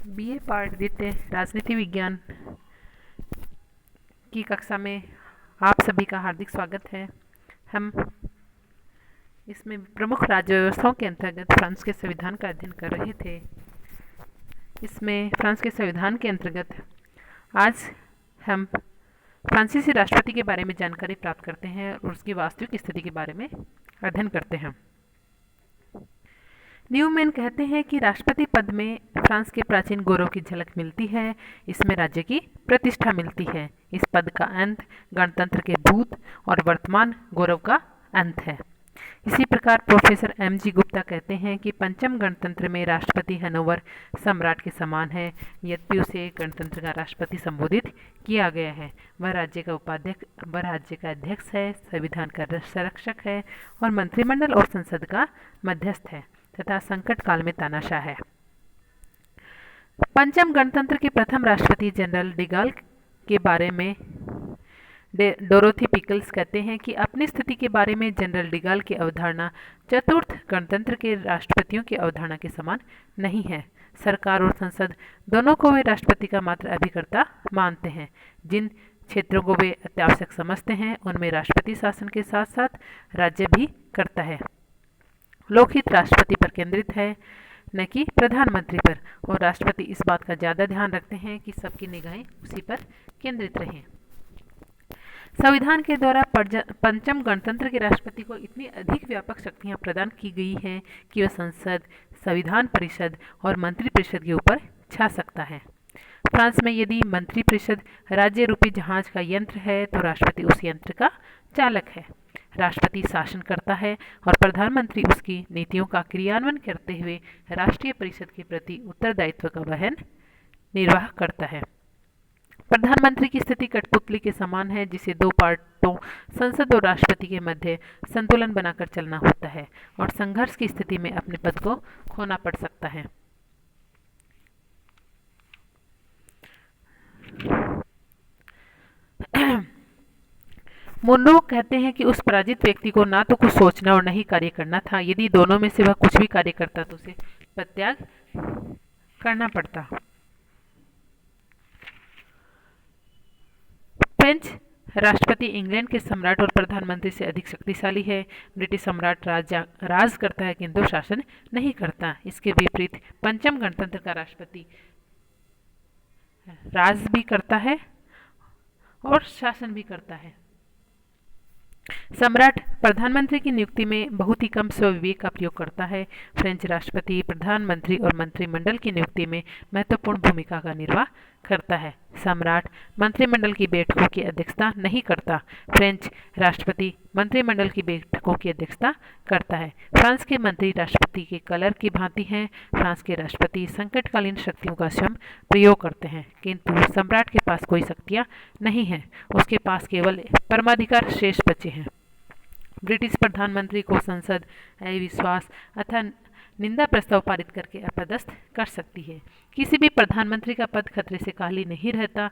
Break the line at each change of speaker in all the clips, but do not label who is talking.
BA part द्वितीय राजनीति विज्ञान की कक्षा में आप सभी का हार्दिक स्वागत है। हम इसमें प्रमुख राज्य व्यवस्थाओं के अंतर्गत फ्रांस के संविधान का अध्ययन कर रहे थे। इसमें फ्रांस के संविधान के अंतर्गत आज हम फ्रांसीसी राष्ट्रपति के बारे में जानकारी प्राप्त करते हैं और उसकी वास्तविक स्थिति के बारे में अध्ययन करते हैं। न्यूमैन कहते हैं कि राष्ट्रपति पद में फ्रांस के प्राचीन गौरव की झलक मिलती है। इसमें राज्य की प्रतिष्ठा मिलती है। इस पद का अंत गणतंत्र के भूत और वर्तमान गौरव का अंत है। इसी प्रकार प्रोफेसर एम.जी. गुप्ता कहते हैं कि पंचम गणतंत्र में राष्ट्रपति हनोवर सम्राट के समान है। यद्यपि उसे गणतंत्र का राष्ट्रपति संबोधित किया गया है। वह राज्य का अध्यक्ष है, संविधान का संरक्षक है और मंत्रिमंडल और संसद का मध्यस्थ है तथा संकट काल में तानाशाह है। पंचम गणतंत्र के प्रथम राष्ट्रपति जनरल डिगाल के बारे में डोरोथी पिकल्स कहते हैं कि अपनी स्थिति के बारे में जनरल डिगाल की अवधारणा चतुर्थ गणतंत्र के राष्ट्रपतियों की अवधारणा के समान नहीं है। सरकार और संसद दोनों को वे राष्ट्रपति का मात्र अभिकर्ता मानते हैं। जिन क्षेत्रों को वे अत्यावश्यक समझते हैं उनमें राष्ट्रपति शासन के साथ साथ राज्य भी करता है। लोकहित राष्ट्रपति पर केंद्रित है, न कि प्रधानमंत्री पर, और राष्ट्रपति इस बात का ज़्यादा ध्यान रखते हैं कि सबकी निगाहें उसी पर केंद्रित रहें। संविधान के द्वारा पंचम गणतंत्र के राष्ट्रपति को इतनी अधिक व्यापक शक्तियां प्रदान की गई हैं कि वह संसद, संविधान परिषद और मंत्रिपरिषद के ऊपर छा सकता है। फ्रांस में यदि मंत्रिपरिषद राज्य रूपी जहाज का यंत्र है तो राष्ट्रपति उस यंत्र का चालक है। राष्ट्रपति शासन करता है और प्रधानमंत्री उसकी नीतियों का क्रियान्वयन करते हुए राष्ट्रीय परिषद के प्रति उत्तरदायित्व का वहन निर्वाह करता है। प्रधानमंत्री की स्थिति कठपुतली के समान है जिसे दो पार्टों संसद और राष्ट्रपति के मध्य संतुलन बनाकर चलना होता है और संघर्ष की स्थिति में अपने पद को खोना पड़ सकता है। मुनरो कहते हैं कि उस पराजित व्यक्ति को ना तो कुछ सोचना और न ही कार्य करना था। यदि दोनों में से वह कुछ भी कार्य करता तो उसे परित्याग करना पड़ता। फ्रेंच राष्ट्रपति इंग्लैंड के सम्राट और प्रधानमंत्री से अधिक शक्तिशाली है। ब्रिटिश सम्राट राज करता है किंतु शासन नहीं करता। इसके विपरीत पंचम गणतंत्र का राष्ट्रपति राज भी करता है और शासन भी करता है। सम्राट प्रधानमंत्री की नियुक्ति में बहुत ही कम स्वविवेक का प्रयोग करता है। फ्रेंच राष्ट्रपति प्रधानमंत्री और मंत्रिमंडल की नियुक्ति में महत्वपूर्ण भूमिका का निर्वाह करता है। सम्राट मंत्रिमंडल की बैठकों की अध्यक्षता नहीं करता। फ्रेंच राष्ट्रपति मंत्रिमंडल की बैठकों की अध्यक्षता करता है। फ्रांस के मंत्री राष्ट्रपति के कलर की भांति हैं। फ्रांस के राष्ट्रपति संकटकालीन शक्तियों का स्वयं प्रयोग करते हैं किंतु सम्राट के पास कोई शक्तियाँ नहीं हैं। उसके पास केवल परमाधिकार शेष बचे हैं। ब्रिटिश प्रधानमंत्री को संसद अविश्वास अथवा निंदा प्रस्ताव पारित करके अपदस्थ कर सकती है। किसी भी प्रधानमंत्री का पद खतरे से खाली नहीं रहता।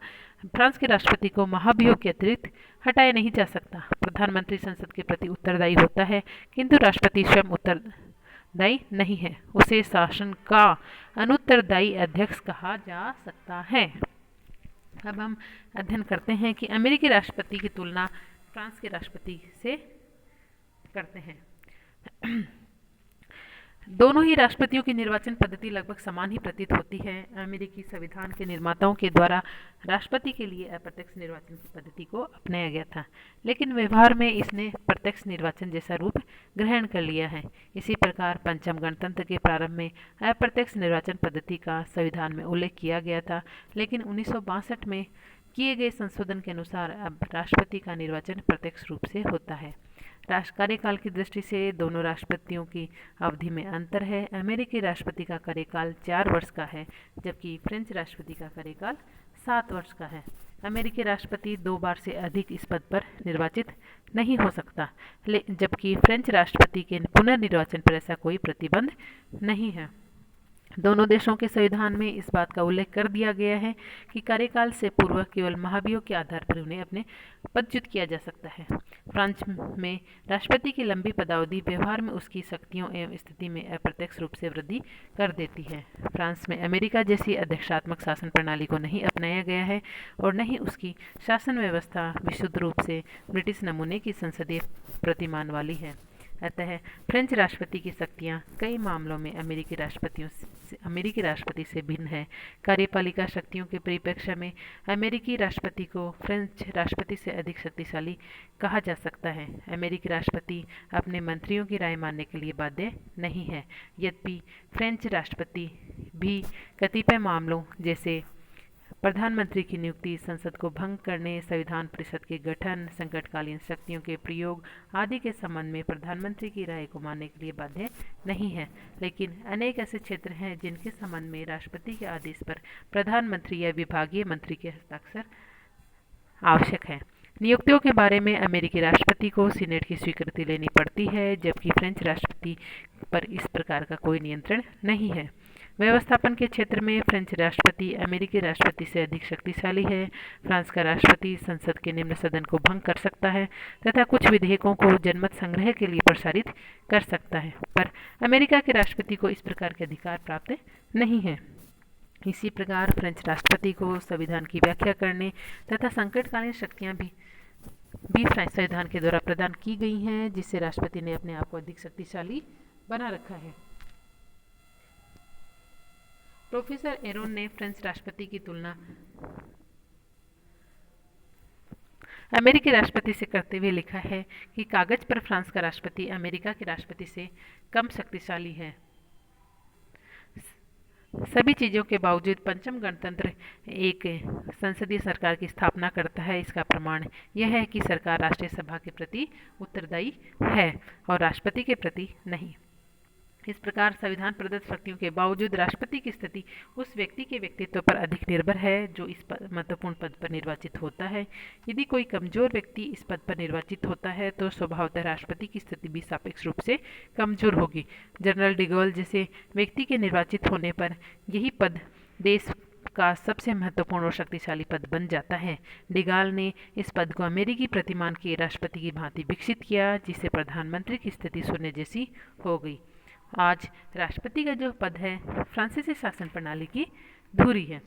फ्रांस के राष्ट्रपति को महाभियोग के अतिरिक्त हटाया नहीं जा सकता। प्रधानमंत्री संसद के प्रति उत्तरदायी होता है किंतु राष्ट्रपति स्वयं उत्तरदायी नहीं है। उसे शासन का अनुत्तरदायी अध्यक्ष कहा जा सकता है। अब हम अध्ययन करते हैं कि अमेरिकी राष्ट्रपति की तुलना फ्रांस के राष्ट्रपति से करते हैं। दोनों ही राष्ट्रपतियों की निर्वाचन पद्धति लगभग समान ही प्रतीत होती है। अमेरिकी संविधान के निर्माताओं के द्वारा राष्ट्रपति के लिए अप्रत्यक्ष निर्वाचन की पद्धति को अपनाया गया था, लेकिन व्यवहार में इसने प्रत्यक्ष निर्वाचन जैसा रूप ग्रहण कर लिया है। इसी प्रकार पंचम गणतंत्र के प्रारंभ में अप्रत्यक्ष निर्वाचन पद्धति का संविधान में उल्लेख किया गया था, लेकिन 1962 में किए गए संशोधन के अनुसार अब राष्ट्रपति का निर्वाचन प्रत्यक्ष रूप से होता है। कार्यकाल की दृष्टि से दोनों राष्ट्रपतियों की अवधि में अंतर है। अमेरिकी राष्ट्रपति का कार्यकाल 4 वर्ष का है जबकि फ्रेंच राष्ट्रपति का कार्यकाल 7 वर्ष का है। अमेरिकी राष्ट्रपति 2 बार से अधिक इस पद पर निर्वाचित नहीं हो सकता, जबकि फ्रेंच राष्ट्रपति के पुनर्निर्वाचन पर ऐसा कोई प्रतिबंध नहीं है। दोनों देशों के संविधान में इस बात का उल्लेख कर दिया गया है कि कार्यकाल से पूर्व केवल महाभियोग के आधार पर उन्हें अपने पदच्युत किया जा सकता है। फ्रांस में राष्ट्रपति की लंबी पदावधि व्यवहार में उसकी शक्तियों एवं स्थिति में अप्रत्यक्ष रूप से वृद्धि कर देती है। फ्रांस में अमेरिका जैसी अध्यक्षात्मक शासन प्रणाली को नहीं अपनाया गया है और न ही उसकी शासन व्यवस्था विशुद्ध रूप से ब्रिटिश नमूने की संसदीय प्रतिमान वाली है। अतः फ्रेंच राष्ट्रपति की शक्तियाँ कई मामलों में अमेरिकी राष्ट्रपति से भिन्न है। कार्यपालिका शक्तियों के परिप्रेक्ष्य में अमेरिकी राष्ट्रपति को फ्रेंच राष्ट्रपति से अधिक शक्तिशाली कहा जा सकता है। अमेरिकी राष्ट्रपति अपने मंत्रियों की राय मानने के लिए बाध्य नहीं है। यद्यपि फ्रेंच राष्ट्रपति भी कतिपय मामलों जैसे प्रधानमंत्री की नियुक्ति, संसद को भंग करने, संविधान परिषद के गठन, संकटकालीन शक्तियों के प्रयोग आदि के संबंध में प्रधानमंत्री की राय को मानने के लिए बाध्य नहीं है। लेकिन अनेक ऐसे क्षेत्र हैं जिनके संबंध में राष्ट्रपति के आदेश पर प्रधानमंत्री या विभागीय मंत्री के हस्ताक्षर आवश्यक है। नियुक्तियों के बारे में अमेरिकी राष्ट्रपति को सीनेट की स्वीकृति लेनी पड़ती है, जबकि फ्रेंच राष्ट्रपति पर इस प्रकार का कोई नियंत्रण नहीं है। व्यवस्थापन के क्षेत्र में फ्रेंच राष्ट्रपति अमेरिकी राष्ट्रपति से अधिक शक्तिशाली है। फ्रांस का राष्ट्रपति संसद के निम्न सदन को भंग कर सकता है तथा कुछ विधेयकों को जनमत संग्रह के लिए प्रसारित कर सकता है, पर अमेरिका के राष्ट्रपति को इस प्रकार के अधिकार प्राप्त नहीं है। इसी प्रकार फ्रेंच राष्ट्रपति को संविधान की व्याख्या करने तथा संकटकालीन शक्तियां भी फ्रेंच संविधान के द्वारा प्रदान की गई हैं, जिससे राष्ट्रपति ने अपने आप को अधिक शक्तिशाली बना रखा है। प्रोफेसर एरोन ने फ्रेंच राष्ट्रपति की तुलना अमेरिकी राष्ट्रपति से करते हुए लिखा है कि कागज पर फ्रांस का राष्ट्रपति अमेरिका के राष्ट्रपति से कम शक्तिशाली है। सभी चीज़ों के बावजूद पंचम गणतंत्र एक संसदीय सरकार की स्थापना करता है। इसका प्रमाण यह है कि सरकार राष्ट्रीय सभा के प्रति उत्तरदायी है और राष्ट्रपति के प्रति नहीं। इस प्रकार संविधान प्रदत्त शक्तियों के बावजूद राष्ट्रपति की स्थिति उस व्यक्ति के व्यक्तित्व पर अधिक निर्भर है जो इस महत्वपूर्ण पद पर निर्वाचित होता है। यदि कोई कमजोर व्यक्ति इस पद पर निर्वाचित होता है तो स्वभावतः राष्ट्रपति की स्थिति भी सापेक्ष रूप से कमजोर होगी। जनरल डिगोल जैसे व्यक्ति के निर्वाचित होने पर यही पद देश का सबसे महत्वपूर्ण और शक्तिशाली पद बन जाता है। डिगाल ने इस पद को अमेरिकी प्रतिमान के राष्ट्रपति की भांति विकसित किया, जिससे प्रधानमंत्री की स्थिति शून्य जैसी हो गई। आज राष्ट्रपति का जो पद है फ्रांसीसी शासन प्रणाली की धुरी है।